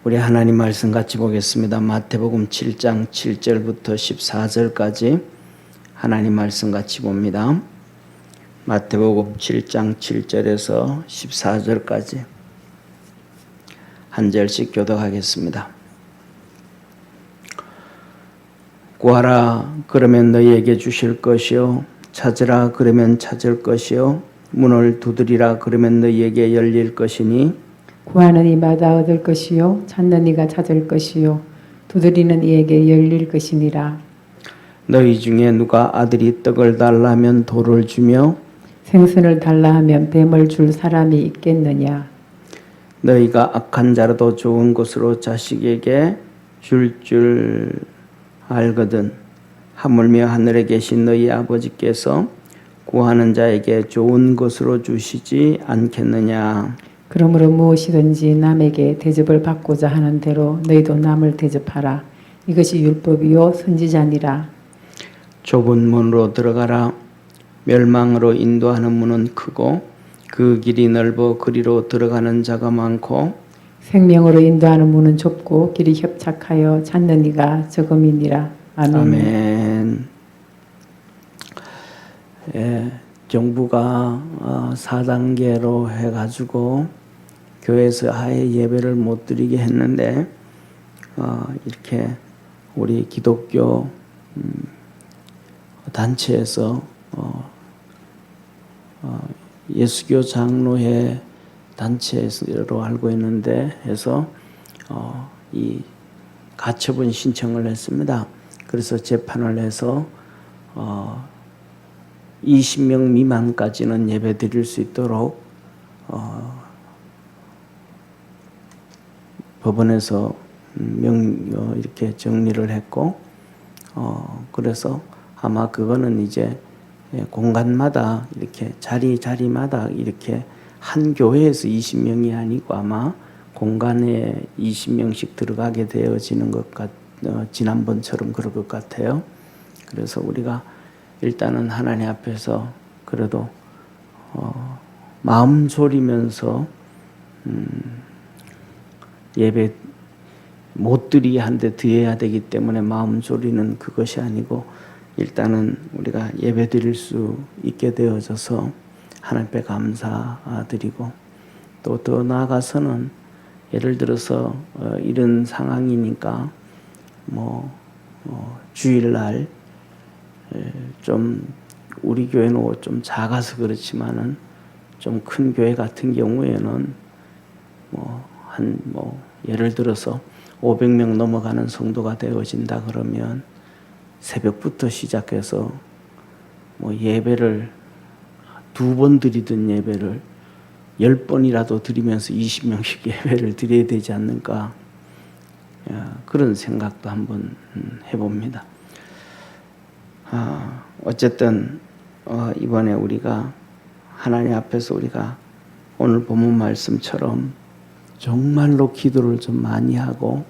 우리 하나님 말씀 같이 보겠습니다. 마태복음 7장 7절부터 14절까지 하나님 말씀 같이 봅니다. 마태복음 7장 7절에서 14절까지 한 절씩 교독하겠습니다. 구하라 그러면 너희에게 주실 것이요 찾으라 그러면 찾을 것이요 문을 두드리라 그러면 너희에게 열릴 것이니 구하는 이마다 얻을 것이요 찾는 이가 찾을 것이요 두드리는 이에게 열릴 것이니라. 너희 중에 누가 아들이 떡을 달라 하면 돌을 주며 생선을 달라 하면 뱀을 줄 사람이 있겠느냐. 너희가 악한 자라도 좋은 것으로 자식에게 줄 알거든 하물며 하늘에 계신 너희 아버지께서 구하는 자에게 좋은 것으로 주시지 않겠느냐. 그러므로 무엇이든지 남에게 대접을 받고자 하는 대로 너희도 남을 대접하라. 이것이 율법이요 선지자니라. 좁은 문으로 들어가라. 멸망으로 인도하는 문은 크고 그 길이 넓어 그리로 들어가는 자가 많고 생명으로 인도하는 문은 좁고 길이 협착하여 찾는 이가 적음이니라. 아멘. 아멘. 예, 정부가 4단계로 해가지고 교회에서 아예 예배를 못 드리게 했는데 이렇게 우리 기독교 단체에서 예수교 장로회 단체로 알고 있는데 해서 이 가처분 신청을 했습니다. 그래서 재판을 해서 20명 미만까지는 예배 드릴 수 있도록 법원에서 이렇게 정리를 했고 그래서 아마 그거는 이제 공간마다 이렇게 자리마다 이렇게 한 교회에서 20명이 아니고 아마 공간에 20명씩 들어가게 되어지는 것 지난번처럼 그럴 것 같아요. 그래서 우리가 일단은 하나님 앞에서 그래도 마음 졸이면서 예배 못 드리게 한데 드려야 되기 때문에 마음 졸이는 그것이 아니고 일단은 우리가 예배 드릴 수 있게 되어져서 하나님 앞에 감사드리고 또 더 나아가서는 예를 들어서 이런 상황이니까 주일날 좀 우리 교회는 좀 작아서 그렇지만은 좀 큰 교회 같은 경우에는 예를 들어서 500명 넘어가는 성도가 되어진다 그러면 새벽부터 시작해서 예배를 2번 드리던 예배를 10번이라도 드리면서 20명씩 예배를 드려야 되지 않는가 그런 생각도 한번 해봅니다. 어쨌든 이번에 우리가 하나님 앞에서 우리가 오늘 본문 말씀처럼 정말로 기도를 좀 많이 하고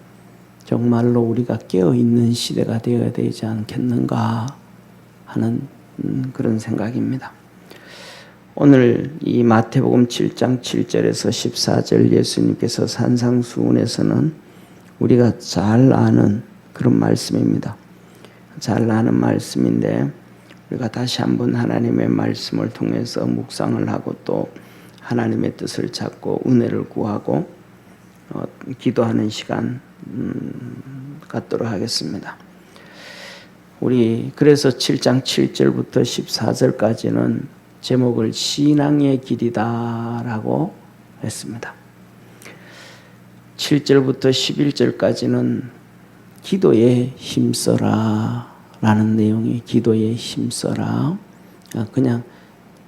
정말로 우리가 깨어있는 시대가 되어야 되지 않겠는가 하는 그런 생각입니다. 오늘 이 마태복음 7장 7절에서 14절 예수님께서 산상수훈에서는 우리가 잘 아는 그런 말씀입니다. 잘 아는 말씀인데 우리가 다시 한번 하나님의 말씀을 통해서 묵상을 하고 또 하나님의 뜻을 찾고 은혜를 구하고 기도하는 시간 갖도록 하겠습니다. 우리 그래서 7장 7절부터 14절까지는 제목을 신앙의 길이다라고 했습니다. 7절부터 11절까지는 기도에 힘써라 라는 내용이 기도에 힘써라. 그냥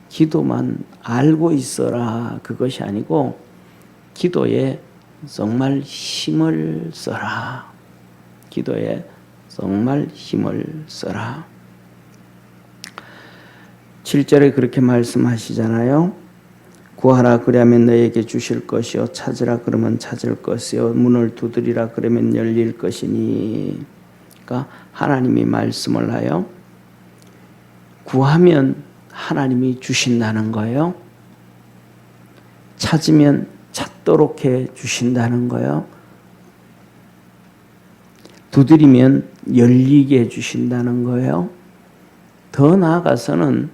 기도만 알고 있어라 그것이 아니고 기도에 정말 힘을 써라. 기도에 정말 힘을 써라. 7절에 그렇게 말씀하시잖아요. 구하라 그러면 너에게 주실 것이요 찾으라 그러면 찾을 것이요 문을 두드리라 그러면 열릴 것이니. 그러니까 하나님이 말씀을 하여 구하면 하나님이 주신다는 거예요. 찾으면 찾도록 해 주신다는 거예요. 두드리면 열리게 해주신다는 거예요. 더 나아가서는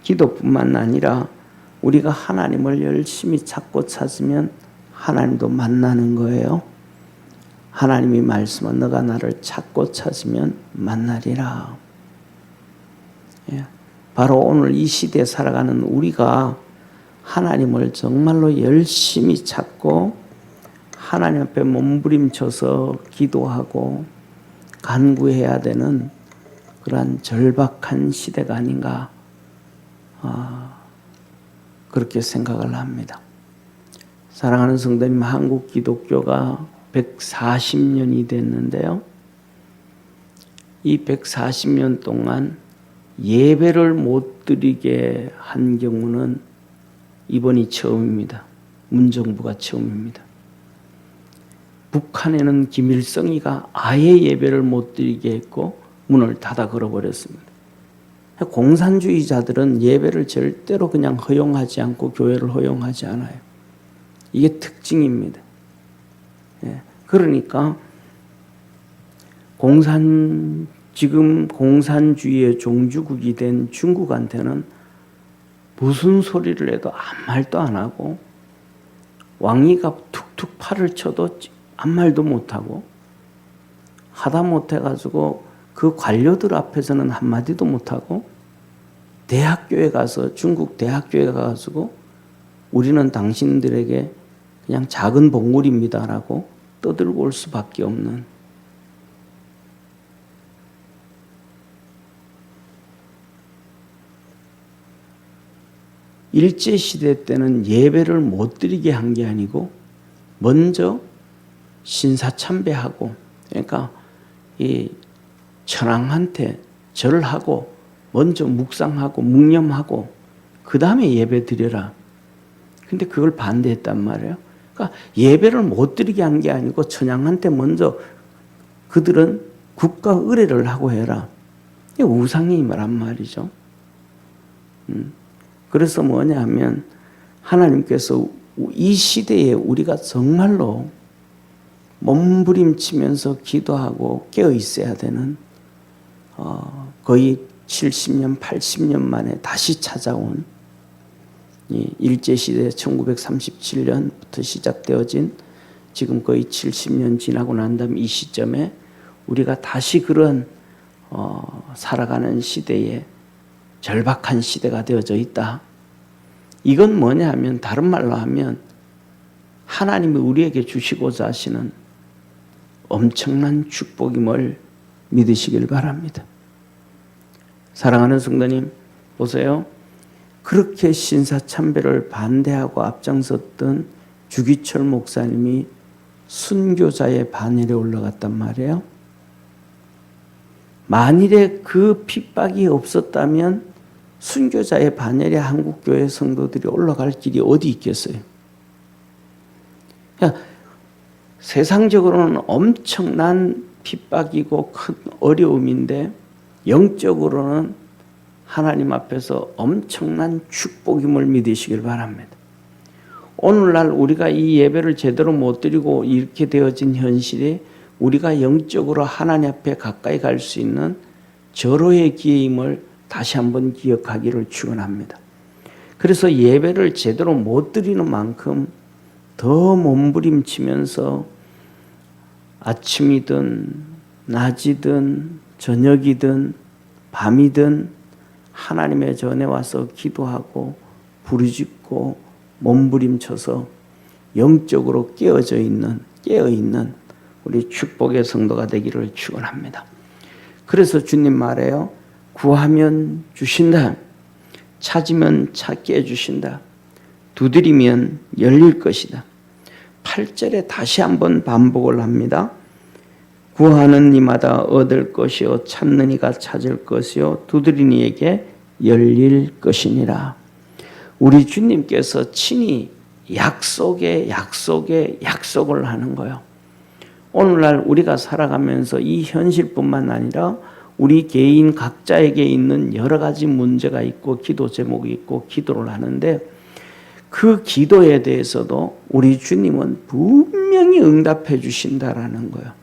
기도뿐만 아니라 우리가 하나님을 열심히 찾고 찾으면 하나님도 만나는 거예요. 하나님이 말씀한 너가 나를 찾고 찾으면 만나리라. 예. 바로 오늘 이 시대에 살아가는 우리가 하나님을 정말로 열심히 찾고 하나님 앞에 몸부림쳐서 기도하고 간구해야 되는 그러한 절박한 시대가 아닌가 그렇게 생각을 합니다. 사랑하는 성도님, 한국 기독교가 140년이 됐는데요. 이 140년 동안 예배를 못 드리게 한 경우는 이번이 처음입니다. 문정부가 처음입니다. 북한에는 김일성이가 아예 예배를 못 드리게 했고 문을 닫아 걸어버렸습니다. 공산주의자들은 예배를 절대로 그냥 허용하지 않고 교회를 허용하지 않아요. 이게 특징입니다. 그러니까 지금 공산주의의 종주국이 된 중국한테는 무슨 소리를 해도 아무 말도 안 하고 왕이가 툭툭 팔을 쳐도 아무 말도 못하고 하다 못해가지고 그 관료들 앞에서는 한마디도 못하고 대학교에 가서 중국 대학교에 가가지고 우리는 당신들에게 그냥 작은 봉우리입니다라고 떠들고 올 수밖에 없는 일제시대 때는 예배를 못 드리게 한 게 아니고 먼저 신사참배하고 그러니까 이 천황한테 절을 하고 먼저 묵상하고 묵념하고 그 다음에 예배 드려라. 근데 그걸 반대했단 말이에요. 그러니까 예배를 못 드리게 한 게 아니고 천황한테 먼저 그들은 국가 의례를 하고 해라. 이게 우상이 말한 말이죠. 그래서 뭐냐 하면 하나님께서 이 시대에 우리가 정말로 몸부림치면서 기도하고 깨어 있어야 되는 거의 70년, 80년 만에 다시 찾아온 이 일제시대 1937년부터 시작되어진 지금 거의 70년 지나고 난 다음 이 시점에 우리가 다시 그런 살아가는 시대에 절박한 시대가 되어져 있다. 이건 뭐냐 하면 다른 말로 하면 하나님이 우리에게 주시고자 하시는 엄청난 축복임을 믿으시길 바랍니다. 사랑하는 성도님, 보세요. 그렇게 신사참배를 반대하고 앞장섰던 주기철 목사님이 순교자의 반열에 올라갔단 말이에요. 만일에 그 핍박이 없었다면 순교자의 반열에 한국교회 성도들이 올라갈 길이 어디 있겠어요? 그러니까 세상적으로는 엄청난 핍박이고 큰 어려움인데 영적으로는 하나님 앞에서 엄청난 축복임을 믿으시길 바랍니다. 오늘날 우리가 이 예배를 제대로 못 드리고 이렇게 되어진 현실에 우리가 영적으로 하나님 앞에 가까이 갈 수 있는 절호의 기회임을 다시 한번 기억하기를 축원합니다. 그래서 예배를 제대로 못 드리는 만큼 더 몸부림치면서 아침이든 낮이든 저녁이든 밤이든 하나님의 전에 와서 기도하고 부르짖고 몸부림쳐서 영적으로 깨어져 있는 깨어있는 우리 축복의 성도가 되기를 축원합니다. 그래서 주님 말해요. 구하면 주신다. 찾으면 찾게 해주신다. 두드리면 열릴 것이다. 8절에 다시 한번 반복을 합니다. 구하는 이마다 얻을 것이요 찾는 이가 찾을 것이요 두드리는 이에게 열릴 것이니라. 우리 주님께서 친히 약속에 약속을 하는 거예요. 오늘날 우리가 살아가면서 이 현실뿐만 아니라 우리 개인 각자에게 있는 여러 가지 문제가 있고 기도 제목이 있고 기도를 하는데 그 기도에 대해서도 우리 주님은 분명히 응답해 주신다라는 거예요.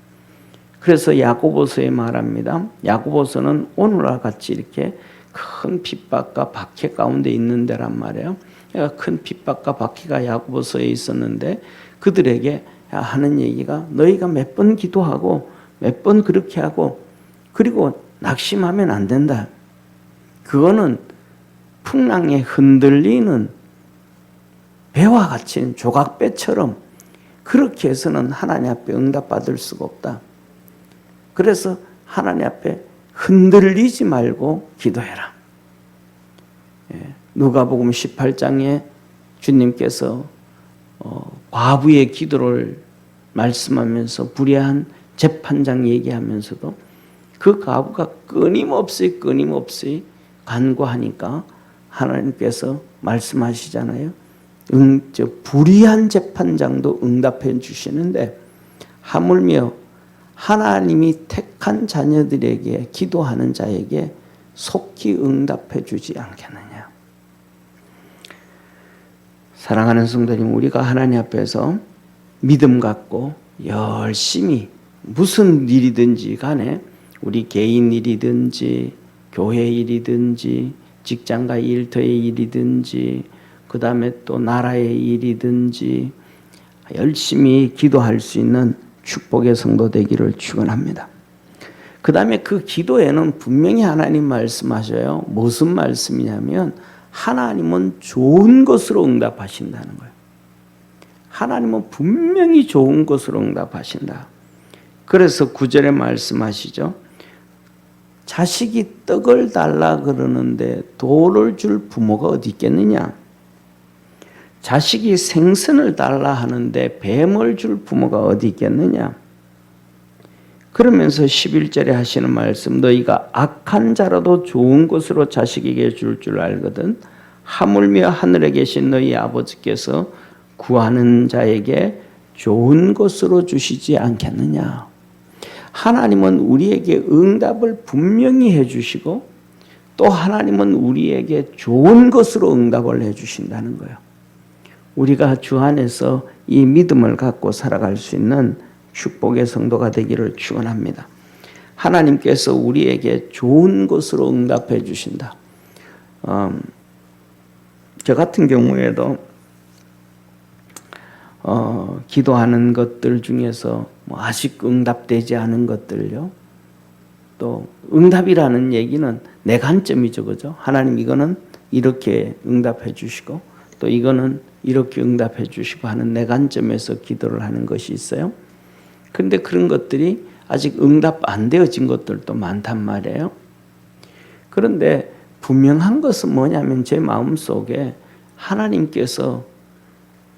그래서 야고보서에 말합니다. 야고보서는 오늘과 같이 이렇게 큰 핍박과 박해 가운데 있는 데란 말이에요. 그러니까 큰 핍박과 박해가 야고보서에 있었는데 그들에게 하는 얘기가 너희가 몇 번 기도하고 몇 번 그렇게 하고 그리고 낙심하면 안 된다. 그거는 풍랑에 흔들리는 배와 같이 조각배처럼 그렇게 해서는 하나님 앞에 응답받을 수가 없다. 그래서 하나님 앞에 흔들리지 말고 기도해라. 누가복음 18장에 주님께서 과부의 기도를 말씀하면서 불의한 재판장 얘기하면서도 그 과부가 끊임없이 간구하니까 하나님께서 말씀하시잖아요. 불의한 재판장도 응답해 주시는데 하물며 하나님이 택한 자녀들에게 기도하는 자에게 속히 응답해 주지 않겠느냐. 사랑하는 성도님, 우리가 하나님 앞에서 믿음 갖고 열심히 무슨 일이든지 간에 우리 개인 일이든지 교회 일이든지 직장과 일터의 일이든지 그 다음에 또 나라의 일이든지 열심히 기도할 수 있는 축복의 성도 되기를 축원합니다. 그 다음에 그 기도에는 분명히 하나님 말씀하셔요. 무슨 말씀이냐면 하나님은 좋은 것으로 응답하신다는 거예요. 하나님은 분명히 좋은 것으로 응답하신다. 그래서 9절에 말씀하시죠. 자식이 떡을 달라 그러는데 돌을 줄 부모가 어디 있겠느냐. 자식이 생선을 달라 하는데 뱀을 줄 부모가 어디 있겠느냐. 그러면서 11절에 하시는 말씀, 너희가 악한 자라도 좋은 것으로 자식에게 줄 알거든 하물며 하늘에 계신 너희 아버지께서 구하는 자에게 좋은 것으로 주시지 않겠느냐. 하나님은 우리에게 응답을 분명히 해주시고 또 하나님은 우리에게 좋은 것으로 응답을 해주신다는 거예요. 우리가 주 안에서 이 믿음을 갖고 살아갈 수 있는 축복의 성도가 되기를 축원합니다. 하나님께서 우리에게 좋은 것으로 응답해 주신다. 저 같은 경우에도 기도하는 것들 중에서 아직 응답되지 않은 것들요. 또 응답이라는 얘기는 내 관점이죠, 그죠? 하나님 이거는 이렇게 응답해 주시고 또 이거는 이렇게 응답해 주시고 하는 내 관점에서 기도를 하는 것이 있어요. 그런데 그런 것들이 아직 응답 안 되어진 것들도 많단 말이에요. 그런데 분명한 것은 뭐냐면 제 마음속에 하나님께서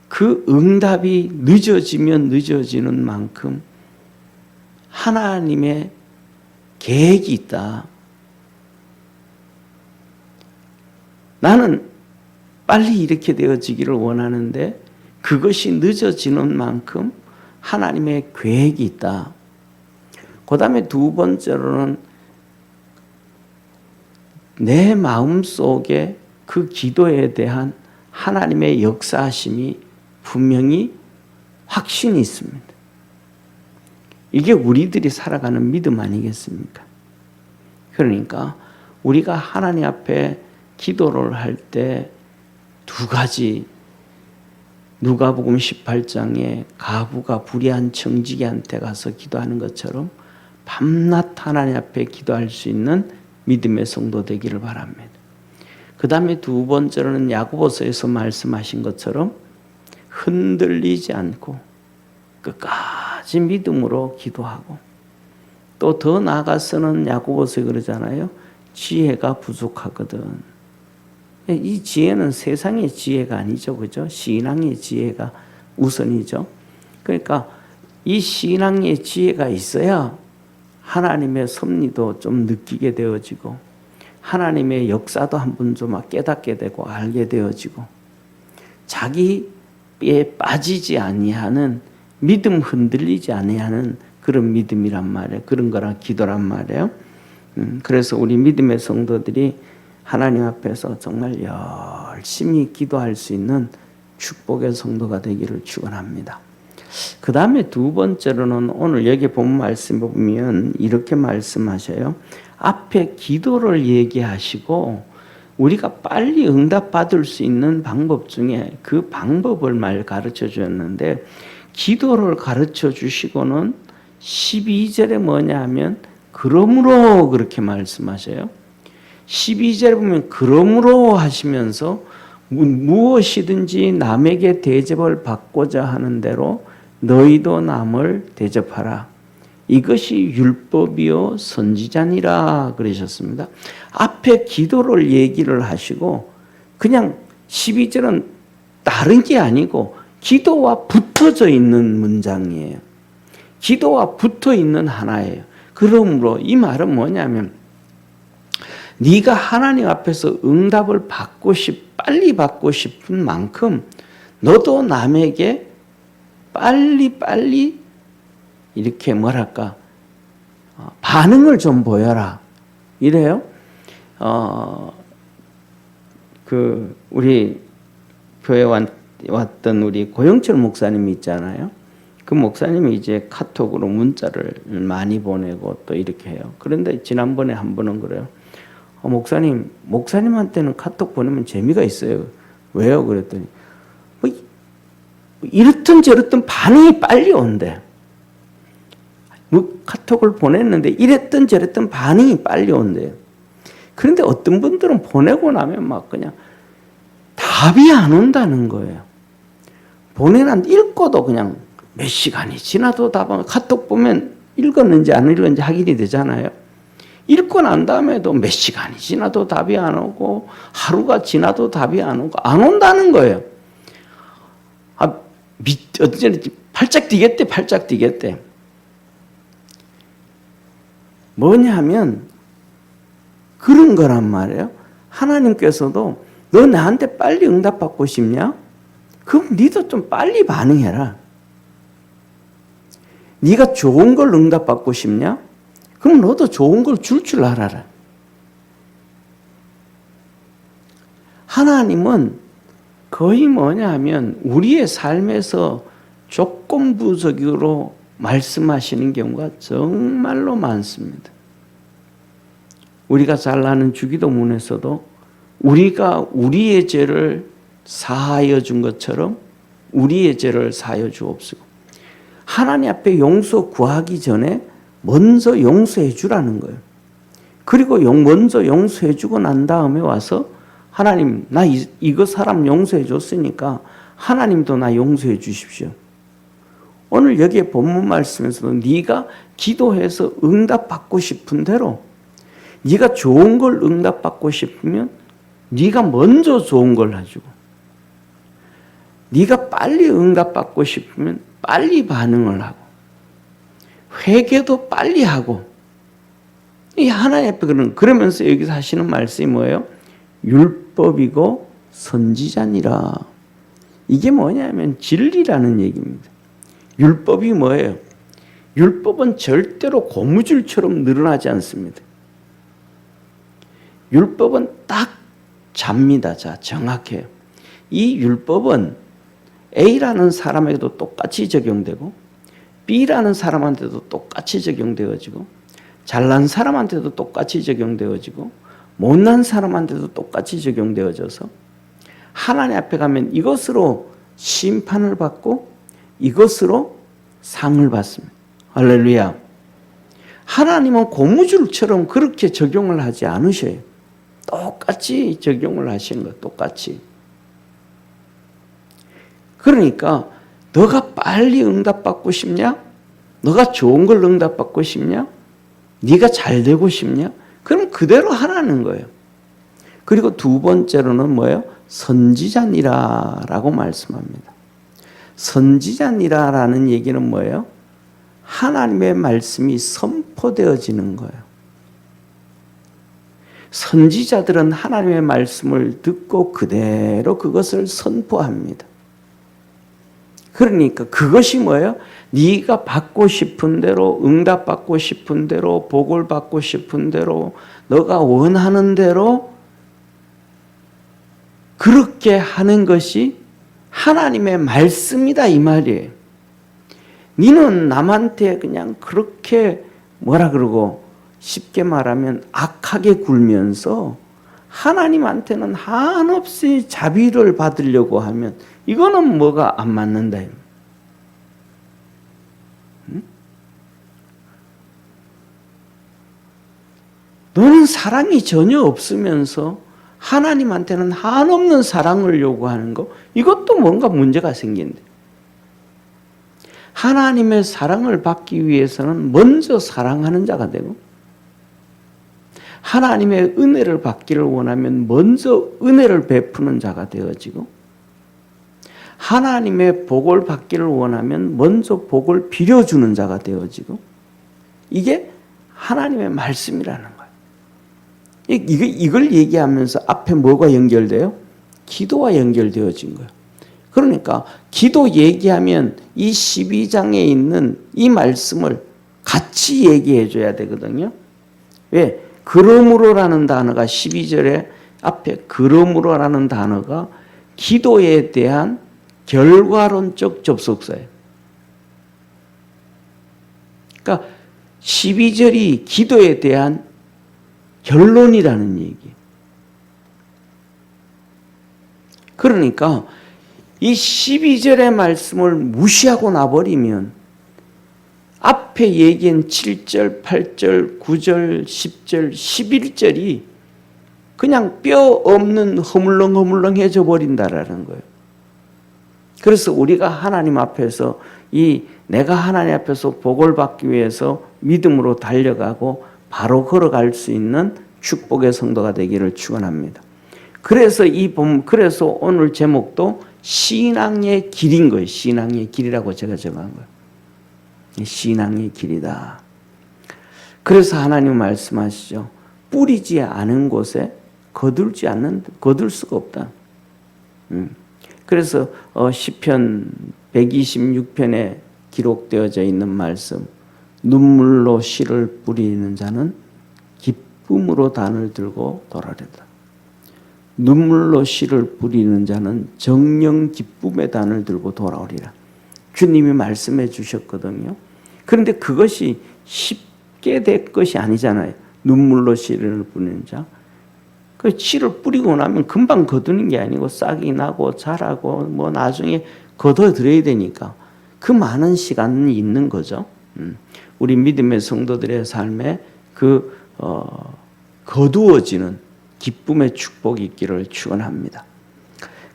그 응답이 늦어지면 늦어지는 만큼 하나님의 계획이 있다. 나는 빨리 이렇게 되어지기를 원하는데 그것이 늦어지는 만큼 하나님의 계획이 있다. 그 다음에 두 번째로는 내 마음속에 그 기도에 대한 하나님의 역사하심이 분명히 확신이 있습니다. 이게 우리들이 살아가는 믿음 아니겠습니까? 그러니까 우리가 하나님 앞에 기도를 할 때 두 가지, 누가복음 18장에 가부가 불의한 청지기한테 가서 기도하는 것처럼 밤낮 하나님 앞에 기도할 수 있는 믿음의 성도 되기를 바랍니다. 그 다음에 두 번째로는 야고보서에서 말씀하신 것처럼 흔들리지 않고 끝까지 믿음으로 기도하고 또 더 나아가서는 야고보서에 그러잖아요. 지혜가 부족하거든. 이 지혜는 세상의 지혜가 아니죠. 그죠? 신앙의 지혜가 우선이죠. 그러니까 이 신앙의 지혜가 있어야 하나님의 섭리도 좀 느끼게 되어지고 하나님의 역사도 한번 좀 깨닫게 되고 알게 되어지고 자기에 빠지지 아니하는 믿음 흔들리지 아니하는 그런 믿음이란 말이에요. 그런 거랑 기도란 말이에요. 그래서 우리 믿음의 성도들이 하나님 앞에서 정말 열심히 기도할 수 있는 축복의 성도가 되기를 축원합니다. 그 다음에 두 번째로는 오늘 여기 본 말씀 보면 이렇게 말씀하셔요. 앞에 기도를 얘기하시고 우리가 빨리 응답받을 수 있는 방법 중에 그 방법을 말 가르쳐 주었는데, 기도를 가르쳐 주시고는 12절에 뭐냐 하면 그러므로 그렇게 말씀하셔요. 12절에 보면 그러므로 하시면서 무엇이든지 남에게 대접을 받고자 하는 대로 너희도 남을 대접하라. 이것이 율법이요 선지자니라 그러셨습니다. 앞에 기도를 얘기를 하시고 그냥 12절은 다른 게 아니고 기도와 붙어져 있는 문장이에요. 기도와 붙어 있는 하나예요. 그러므로 이 말은 뭐냐면 네가 하나님 앞에서 응답을 빨리 받고 싶은 만큼 너도 남에게 빨리 이렇게 뭐랄까 반응을 좀 보여라 이래요. 우리 교회 왔던 우리 고영철 목사님이 있잖아요. 그 목사님이 이제 카톡으로 문자를 많이 보내고 또 이렇게 해요. 그런데 지난번에 한 번은 그래요. 목사님한테는 카톡 보내면 재미가 있어요. 왜요? 그랬더니 이렇든 저렇든 반응이 빨리 온대. 카톡을 보냈는데 이랬든 저랬든 반응이 빨리 온대요. 그런데 어떤 분들은 보내고 나면 막 그냥 답이 안 온다는 거예요. 읽고도 그냥 몇 시간이 지나도 카톡 보면 읽었는지 안 읽었는지 확인이 되잖아요. 읽고 난 다음에도 몇 시간이 지나도 답이 안 오고 하루가 지나도 답이 안 오고 안 온다는 거예요. 어쩌지 팔짝 뛰겠대. 뭐냐면 그런 거란 말이에요. 하나님께서도 너 나한테 빨리 응답받고 싶냐? 그럼 니도 좀 빨리 반응해라. 네가 좋은 걸 응답받고 싶냐? 그럼 너도 좋은 걸 줄 알아라. 하나님은 거의 뭐냐 하면 우리의 삶에서 조건부적으로 말씀하시는 경우가 정말로 많습니다. 우리가 잘 아는 주기도문에서도 우리가 우리의 죄를 사하여 준 것처럼 우리의 죄를 사하여 주옵시고, 하나님 앞에 용서 구하기 전에 먼저 용서해 주라는 거예요. 그리고 먼저 용서해 주고 난 다음에 와서 하나님 나 이거 사람 용서해 줬으니까 하나님도 나 용서해 주십시오. 오늘 여기에 본문 말씀에서도 네가 기도해서 응답받고 싶은 대로, 네가 좋은 걸 응답받고 싶으면 네가 먼저 좋은 걸 해주고, 네가 빨리 응답받고 싶으면 빨리 반응을 하고, 회개도 빨리 하고, 이 하나님 앞에 그러면서 여기서 하시는 말씀이 뭐예요? 율법이고 선지자니라. 이게 뭐냐면 진리라는 얘기입니다. 율법이 뭐예요? 율법은 절대로 고무줄처럼 늘어나지 않습니다. 율법은 딱 잡니다. 정확해요. 이 율법은 A라는 사람에게도 똑같이 적용되고 B라는 사람한테도 똑같이 적용되어지고 잘난 사람한테도 똑같이 적용되어지고 못난 사람한테도 똑같이 적용되어져서 하나님 앞에 가면 이것으로 심판을 받고 이것으로 상을 받습니다. 할렐루야. 하나님은 고무줄처럼 그렇게 적용을 하지 않으셔요. 똑같이 적용을 하시는 거예요. 똑같이. 그러니까 너가 빨리 응답받고 싶냐? 너가 좋은 걸 응답받고 싶냐? 네가 잘 되고 싶냐? 그럼 그대로 하라는 거예요. 그리고 두 번째로는 뭐예요? 선지자니라라고 말씀합니다. 선지자니라라는 얘기는 뭐예요? 하나님의 말씀이 선포되어지는 거예요. 선지자들은 하나님의 말씀을 듣고 그대로 그것을 선포합니다. 그러니까 그것이 뭐예요? 네가 받고 싶은 대로, 응답받고 싶은 대로, 복을 받고 싶은 대로, 너가 원하는 대로 그렇게 하는 것이 하나님의 말씀이다 이 말이에요. 니는 남한테 그냥 그렇게 뭐라 그러고 쉽게 말하면 악하게 굴면서 하나님한테는 한없이 자비를 받으려고 하면 이거는 뭐가 안 맞는다. 응? 너는 사랑이 전혀 없으면서 하나님한테는 한없는 사랑을 요구하는 거, 이것도 뭔가 문제가 생긴대. 하나님의 사랑을 받기 위해서는 먼저 사랑하는 자가 되고, 하나님의 은혜를 받기를 원하면 먼저 은혜를 베푸는 자가 되어지고, 하나님의 복을 받기를 원하면 먼저 복을 빌어주는 자가 되어지고, 이게 하나님의 말씀이라는 거예요. 이걸 얘기하면서 앞에 뭐가 연결돼요? 기도와 연결되어진 거예요. 그러니까 기도 얘기하면 이 12장에 있는 이 말씀을 같이 얘기해 줘야 되거든요. 왜? 그러므로라는 단어가 12절에 앞에 그러므로라는 단어가 기도에 대한 결과론적 접속사예요. 그러니까 12절이 기도에 대한 결론이라는 얘기예요. 그러니까 이 12절의 말씀을 무시하고 나버리면 앞에 얘기한 7절, 8절, 9절, 10절, 11절이 그냥 뼈 없는 허물렁허물렁해져 버린다라는 거예요. 그래서 우리가 하나님 앞에서 내가 하나님 앞에서 복을 받기 위해서 믿음으로 달려가고 바로 걸어갈 수 있는 축복의 성도가 되기를 축원합니다. 그래서 그래서 오늘 제목도 신앙의 길인 거예요. 신앙의 길이라고 제가 정한 거예요. 신앙의 길이다. 그래서 하나님 말씀하시죠. 뿌리지 않은 곳에 거둘 수가 없다. 그래서 시편 126편에 기록되어져 있는 말씀, 눈물로 씨를 뿌리는 자는 기쁨으로 단을 들고 돌아오리라. 눈물로 씨를 뿌리는 자는 정령 기쁨의 단을 들고 돌아오리라. 주님이 말씀해 주셨거든요. 그런데 그것이 쉽게 될 것이 아니잖아요. 눈물로 씨를 뿌리는 자. 그 씨를 뿌리고 나면 금방 거두는 게 아니고 싹이 나고 자라고 뭐 나중에 거둬들여야 되니까 그 많은 시간이 있는 거죠. 우리 믿음의 성도들의 삶에 거두어지는 기쁨의 축복이 있기를 축원합니다.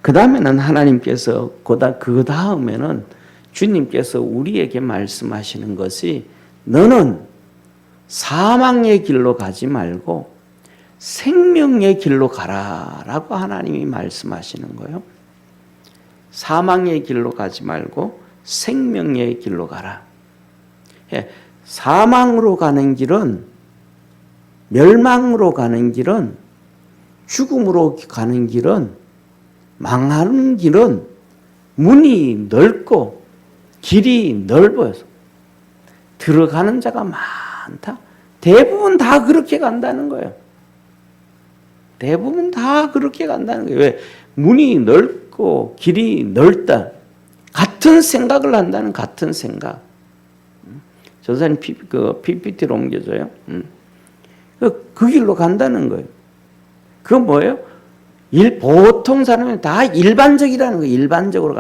그 다음에는 하나님께서 그 다음에는 주님께서 우리에게 말씀하시는 것이 너는 사망의 길로 가지 말고 생명의 길로 가라라고 하나님이 말씀하시는 거예요. 사망의 길로 가지 말고 생명의 길로 가라. 사망으로 가는 길은, 멸망으로 가는 길은, 죽음으로 가는 길은, 망하는 길은 문이 넓고 길이 넓어요. 들어가는 자가 많다. 대부분 다 그렇게 간다는 거예요. 대부분 다 그렇게 간다는 거예요. 왜? 문이 넓고 길이 넓다. 같은 생각을 한다는 같은 생각. 전사님 PPT로 옮겨줘요. 그 길로 간다는 거예요. 그건 뭐예요? 보통 사람은 다 일반적이라는 거예요. 일반적으로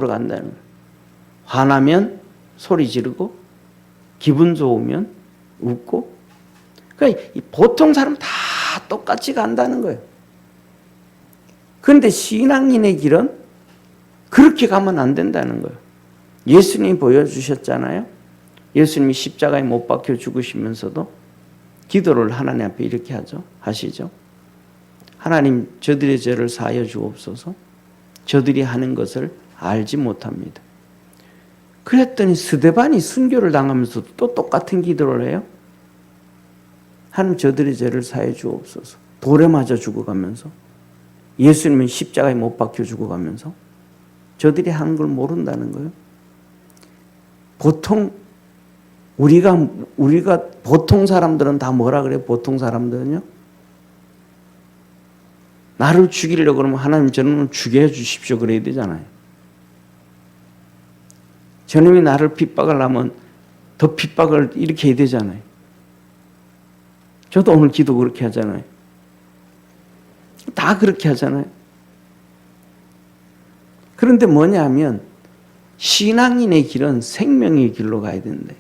간다는 거예요. 화나면 소리 지르고, 기분 좋으면 웃고. 그러니까 보통 사람 다 똑같이 간다는 거예요. 그런데 신앙인의 길은 그렇게 가면 안 된다는 거예요. 예수님이 보여주셨잖아요. 예수님이 십자가에 못 박혀 죽으시면서도 기도를 하나님 앞에 이렇게 하시죠. 하나님, 저들의 죄를 사하여 주옵소서. 저들이 하는 것을 알지 못합니다. 그랬더니 스데반이 순교를 당하면서도 또 똑같은 기도를 해요. 하나님, 저들의 죄를 사하여 주옵소서. 돌에 맞아 죽어가면서, 예수님은 십자가에 못 박혀 죽어가면서 저들이 하는 걸 모른다는 거예요. 보통 우리가 보통 사람들은 다 뭐라 그래요? 보통 사람들은요? 나를 죽이려고 그러면 하나님 저는 죽여 주십시오 그래야 되잖아요. 저놈이 나를 핍박을 하면 더 핍박을 이렇게 해야 되잖아요. 저도 오늘 기도 그렇게 하잖아요. 다 그렇게 하잖아요. 그런데 뭐냐 하면 신앙인의 길은 생명의 길로 가야 된대.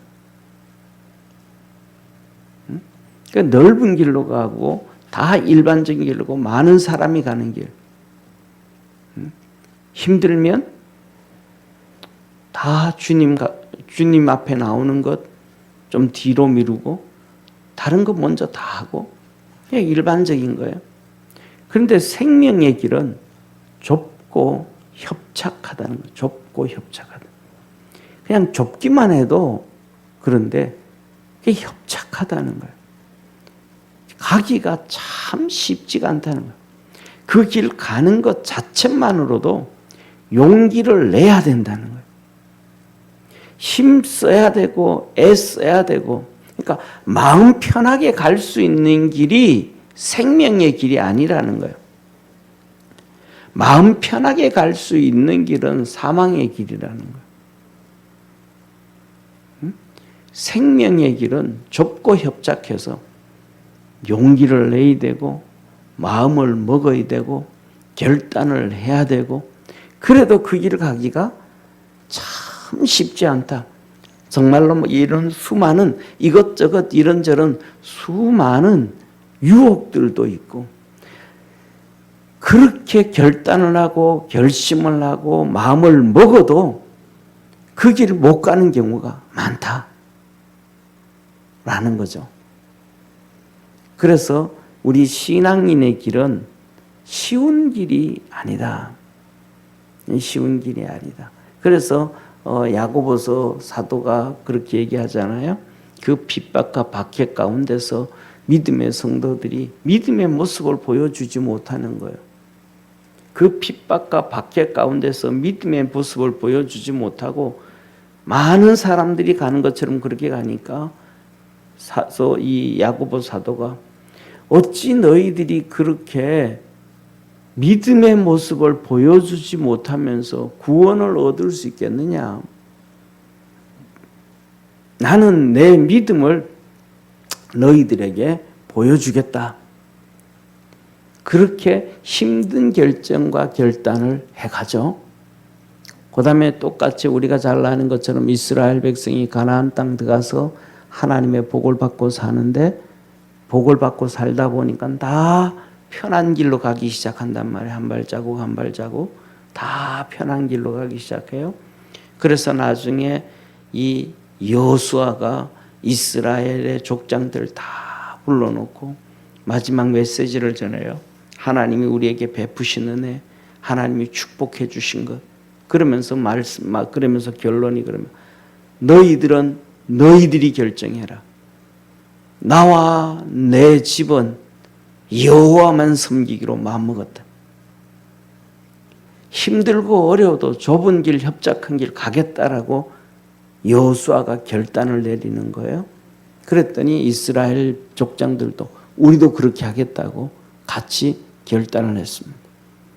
그러니까 넓은 길로 가고 다 일반적인 길로고 많은 사람이 가는 길. 힘들면 다 주님 앞에 나오는 것 좀 뒤로 미루고 다른 거 먼저 다 하고 그냥 일반적인 거예요. 그런데 생명의 길은 좁고 협착하다는 거예요. 좁고 협착하다. 그냥 좁기만 해도 그런데 그게 협착하다는 거예요. 가기가 참 쉽지가 않다는 거예요. 그 길 가는 것 자체만으로도 용기를 내야 된다는 거예요. 힘 써야 되고 애써야 되고 그러니까 마음 편하게 갈 수 있는 길이 생명의 길이 아니라는 거예요. 마음 편하게 갈 수 있는 길은 사망의 길이라는 거예요. 생명의 길은 좁고 협착해서 용기를 내야 되고 마음을 먹어야 되고 결단을 해야 되고 그래도 그 길을 가기가 참 쉽지 않다. 정말로 뭐 이런 수많은 이것저것 이런저런 수많은 유혹들도 있고 그렇게 결단을 하고 결심을 하고 마음을 먹어도 그 길을 못 가는 경우가 많다라는 거죠. 그래서 우리 신앙인의 길은 쉬운 길이 아니다. 쉬운 길이 아니다. 그래서 야고보서 사도가 그렇게 얘기하잖아요. 그 핍박과 박해 가운데서 믿음의 성도들이 믿음의 모습을 보여주지 못하는 거예요. 그 핍박과 박해 가운데서 믿음의 모습을 보여주지 못하고 많은 사람들이 가는 것처럼 그렇게 가니까 이 야고보 사도가 어찌 너희들이 그렇게 믿음의 모습을 보여주지 못하면서 구원을 얻을 수 있겠느냐? 나는 내 믿음을 너희들에게 보여주겠다. 그렇게 힘든 결정과 결단을 해가죠. 그 다음에 똑같이 우리가 잘 아는 것처럼 이스라엘 백성이 가나안 땅 들어가서 하나님의 복을 받고 사는데 복을 받고 살다 보니까 다 편한 길로 가기 시작한단 말이에요. 한 발자국 한 발자국 다 편한 길로 가기 시작해요. 그래서 나중에 이 여호수아가 이스라엘의 족장들 다 불러놓고 마지막 메시지를 전해요. 하나님이 우리에게 베푸신 은혜, 하나님이 축복해 주신 것. 그러면서 그러면서 결론이 그러면 너희들은 너희들이 결정해라. 나와 내 집은 여호와만 섬기기로 마음먹었다. 힘들고 어려워도 좁은 길, 협착한 길 가겠다라고 여호수아가 결단을 내리는 거예요. 그랬더니 이스라엘 족장들도 우리도 그렇게 하겠다고 같이 결단을 했습니다.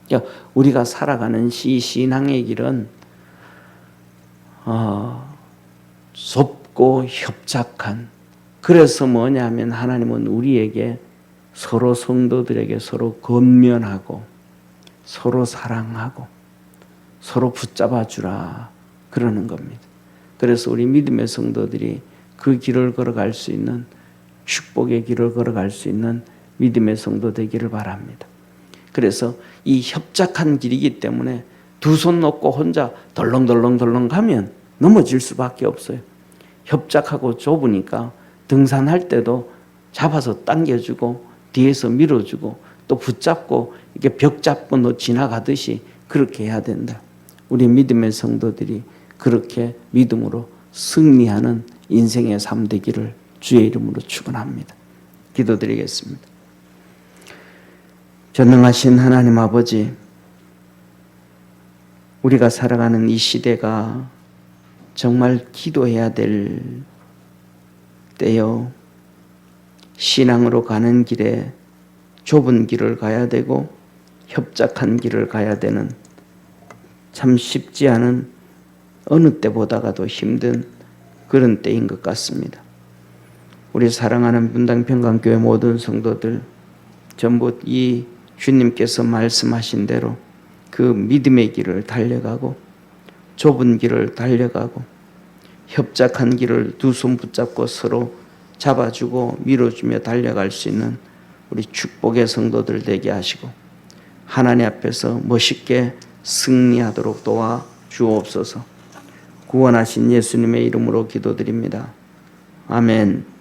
그러니까 우리가 살아가는 신앙의 길은 좁고 협착한 그래서 뭐냐면 하나님은 우리에게 서로 성도들에게 서로 권면하고 서로 사랑하고 서로 붙잡아 주라 그러는 겁니다. 그래서 우리 믿음의 성도들이 그 길을 걸어갈 수 있는 축복의 길을 걸어갈 수 있는 믿음의 성도 되기를 바랍니다. 그래서 이 협착한 길이기 때문에 두 손 놓고 혼자 덜렁덜렁 가면 넘어질 수밖에 없어요. 협착하고 좁으니까 등산할 때도 잡아서 당겨주고 뒤에서 밀어주고 또 붙잡고 이렇게 벽 잡고 너 지나가듯이 그렇게 해야 된다. 우리 믿음의 성도들이 그렇게 믿음으로 승리하는 인생의 삶 되기를 주의 이름으로 축원합니다. 기도드리겠습니다. 전능하신 하나님 아버지, 우리가 살아가는 이 시대가 정말 기도해야 될 때요. 신앙으로 가는 길에 좁은 길을 가야 되고 협착한 길을 가야 되는 참 쉽지 않은 어느 때보다가도 힘든 그런 때인 것 같습니다. 우리 사랑하는 분당평강교회 모든 성도들 전부 이 주님께서 말씀하신 대로 그 믿음의 길을 달려가고 좁은 길을 달려가고 협착한 길을 두 손 붙잡고 서로 잡아주고 밀어주며 달려갈 수 있는 우리 축복의 성도들 되게 하시고 하나님 앞에서 멋있게 승리하도록 도와 주옵소서. 구원하신 예수님의 이름으로 기도드립니다. 아멘.